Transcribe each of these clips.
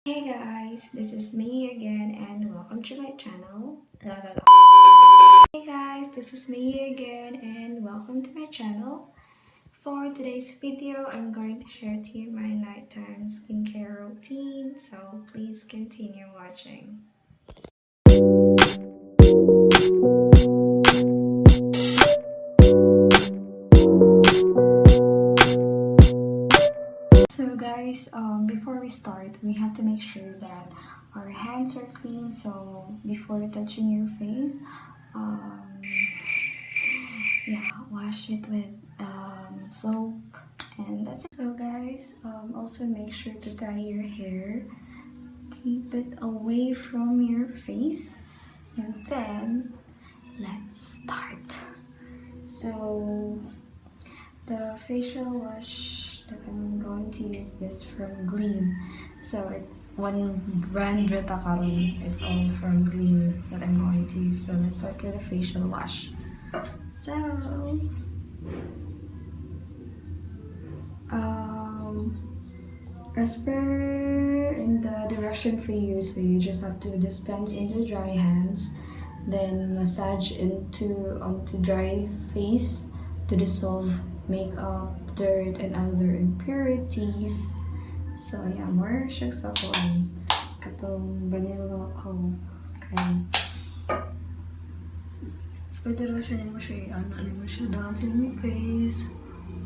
Hey guys, this is me again and welcome to my channel. Hey guys, this is me again and welcome to my channel. For today's video, I'm going to share to you my nighttime skincare routine, so please continue watching. So guys, before we start, we have to make sure that our hands are clean. So before touching your face, um, yeah, wash it with soap, and that's it. So guys, also make sure to tie your hair. Keep it away from your face, and then let's start. So the facial wash that I'm going to use is from GLEAM. So one brand rata karon, it's all from GLEAM that I'm going to use. So let's start with the facial wash. So as per in the direction for you, so you just have to dispense into dry hands, then massage onto dry face to dissolve makeup, dirt, and other impurities. So yeah, more siya sa kuan katong vanilla ko kay pwede rin siya nimo siya nimo siya down to your face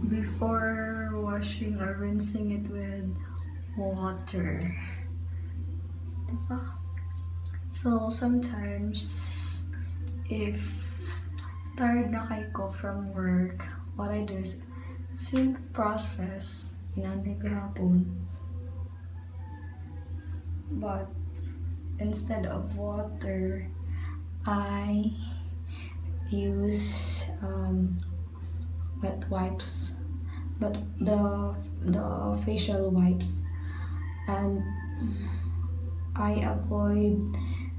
before washing or rinsing it with water. Diba? So sometimes if tired na kayo from work, what I do is same process inanday ko hapon, but instead of water I use wet wipes, but the facial wipes, and I avoid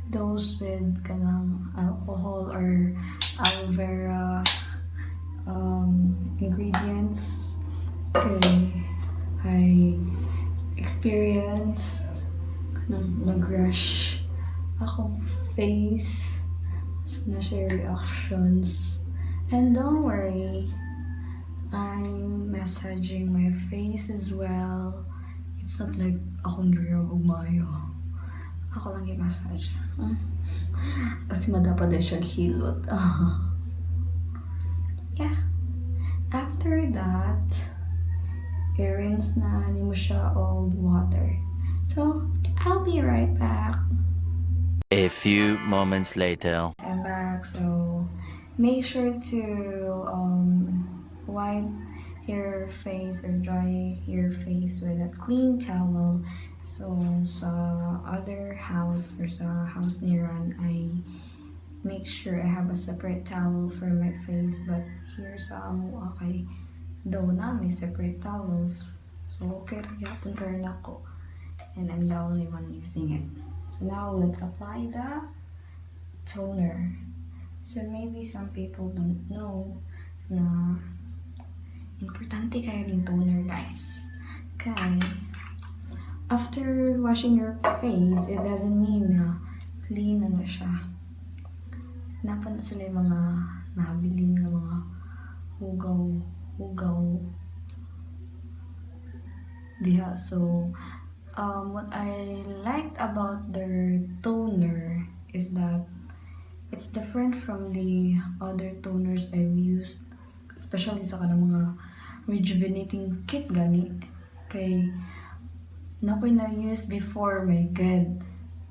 those with kanang alcohol or aloe vera ingredients. Okay, I experienced kanang nag-rush akong face, so na siya reactions. And don't worry, I'm massaging my face as well. It's not like akong girl mayo. Ako lang i-massage. Kasi madapa din siya hilot. Yeah. After that, i-rinse na ni mo siya old water. So, I'll be right back. A few moments later. I'm back, so make sure to wipe your face or dry your face with a clean towel. So sa other house or sa house ni Ran, I make sure I have a separate towel for my face, but here sa amo okay daw na may separate towels. So okay ra gyapon karon ako, and I'm the only one using it. So now let's apply the toner. So maybe some people don't know na importante kayo ng toner, guys. Okay. After washing your face, it doesn't mean na clean na siya. Napan sila yung mga nabilin ng mga hugaw. Diha. So, what I liked about their toner is that it's different from the other toners I've used, especially sa kanang mga rejuvenating kit gani. Kay nakoy na use before, my god.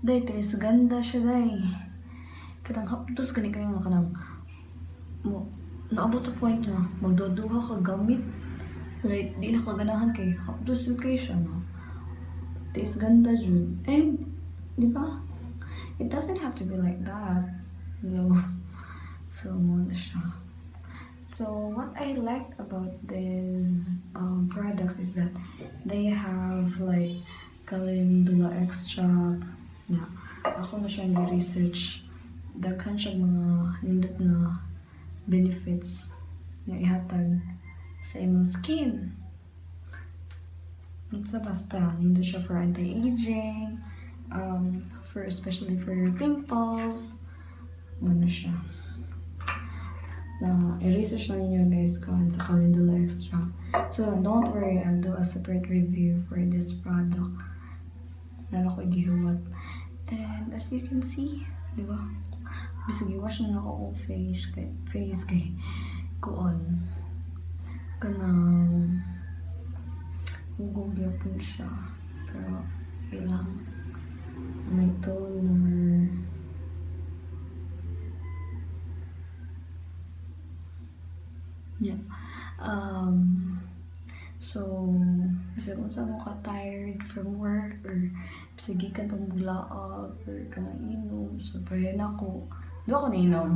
Day, tis ganda siya day. Kanang hapdos gani kayo nga kanang mo naabot sa point na magduduha ka gamit. Like, di na kaganahan kay hapdos yun kayo siya na. Tis ganda jud. And, di ba? It doesn't have to be like that. No. So, mo na siya. So what I liked about these products is that they have like calendula extract na ako na siyang research daghan siya mga nindot na benefits na ihatag sa imong skin. So basta, hindi siya for anti-aging, especially for your pimples. Ano siya. I-research na ninyo guys kung sa Calendula Extra. So don't worry, I'll do a separate review for this product. Nala ko gihuwat. And as you can see, di ba? Bisag i-wash na ako face kay kuon. Kanang hugog yapon siya. Pero sige lang. May toner. Yeah. So, bisag kung saan mo ka tired from work or bisag gikan pang bulaag or kanang inom. So, parehan ako. Doon ako nainom.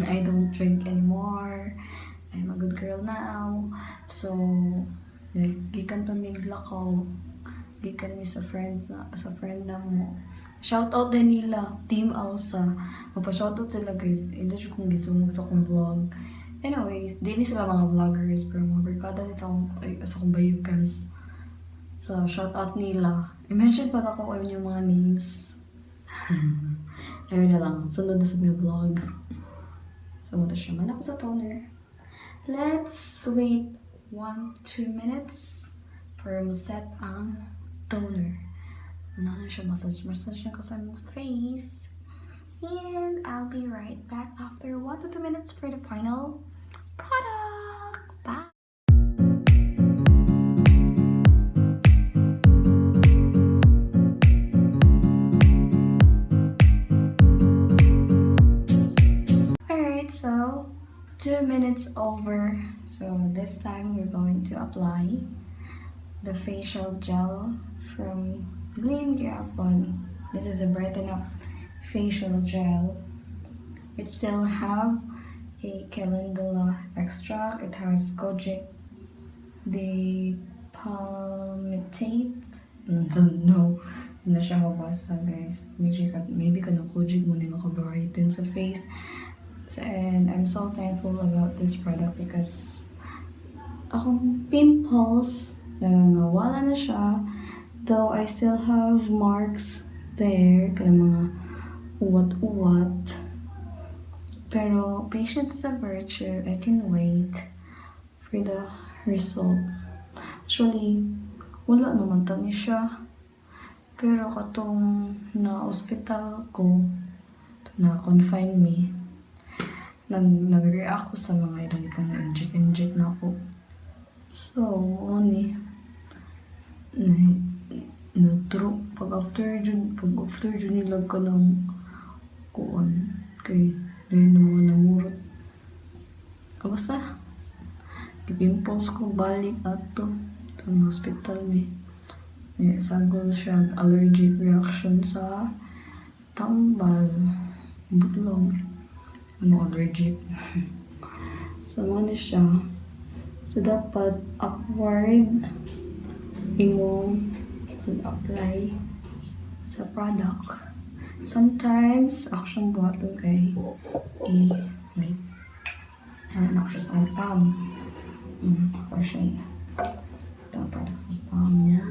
I don't drink anymore. I'm a good girl now. So, like, gikan pa may lakaw. Gikan ni sa friend na mo. Shoutout din nila, Team Alsa. Magpa-shoutout sila guys. Hindi siya kung gisumog sa akong vlog. Anyways, di ni sila mga vloggers, pero mga barkada nito sa akong bayukams. So, shoutout nila. I-mention pa ako yung mga names. Ayun na lang, sunod na sa mga vlog. So, mata siya man ako sa toner. Let's wait 1-2 minutes para ma-set ang toner. Ano na siya, massage niya kasi ang face. And I'll be right back after 1-2 minutes for the final product. Bye! Alright, so 2 minutes over. So this time we're going to apply the facial gel from GLEAM Brightening. This is a Brighten Up facial gel. It still have a calendula extract. It has kojic, the palmitate. Don't know. Hindi na siya mabasa guys. Maybe ka ng kojic mo na makabrighten sa face. And I'm so thankful about this product because akong pimples nangangawala na siya. Though I still have marks there, kaya mga uwat-uwat. Pero patience is a virtue. I can wait for the result. Actually, wala naman tani siya. Pero katong na-hospital ko, na-confine me, nag-react ko sa mga ilang ipang na-inject na ako. So, na-true. Pag after dyan nilag ka ng kuan. Kay, dahil na mga namurot. Basta, pimples ko balik ato. Sa hospital me. May sagol siya, allergic reaction sa tambal. Butlong. Allergic. So, ano siya. So, dapat upward imong apply sa product. Sometimes, action buhaton kay wait. Ano ako siya sa palm. Ako siya ito ang product sa palm niya.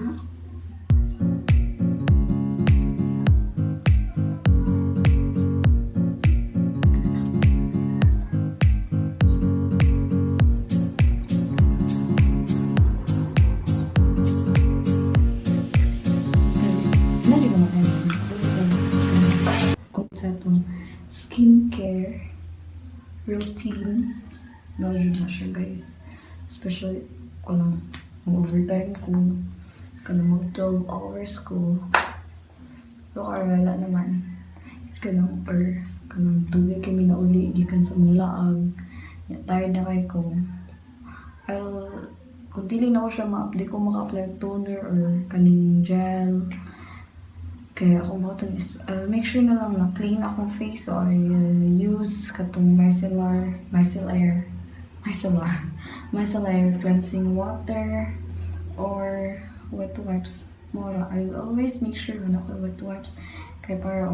Skincare routine. Naudyo na siya guys. Especially kung mag-overtime ko. Kung mag-12 hours ko. Pero wala naman. Kanang dugay kami na uli. Gikan sa mulaag. Tired na kayo ko. Kung dili na ko siya ma-update ko maka-apply toner or kaning gel. Kaya kung button is, I'll make sure na lang na clean akong face. So I use katong micellar cleansing water or wet wipes. Mora, I will always make sure na ako wet wipes. Kaya para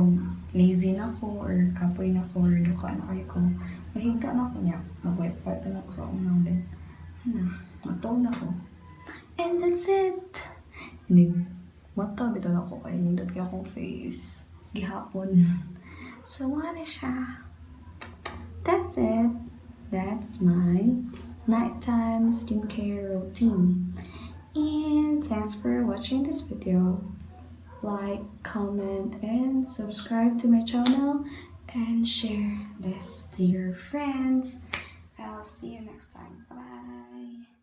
lazy na ako or kapoy na ako or duka na kayo ko. Mahigda na ako niya. Mag-wipe na ako sa unang din. Mataw na ako. And that's it. Inig mata bitaw ako kay nindot kay akong face gihapon. So mga na siya. That's it. That's my nighttime skincare routine. And thanks for watching this video. Like, comment, and subscribe to my channel and share this to your friends. I'll see you next time. Bye.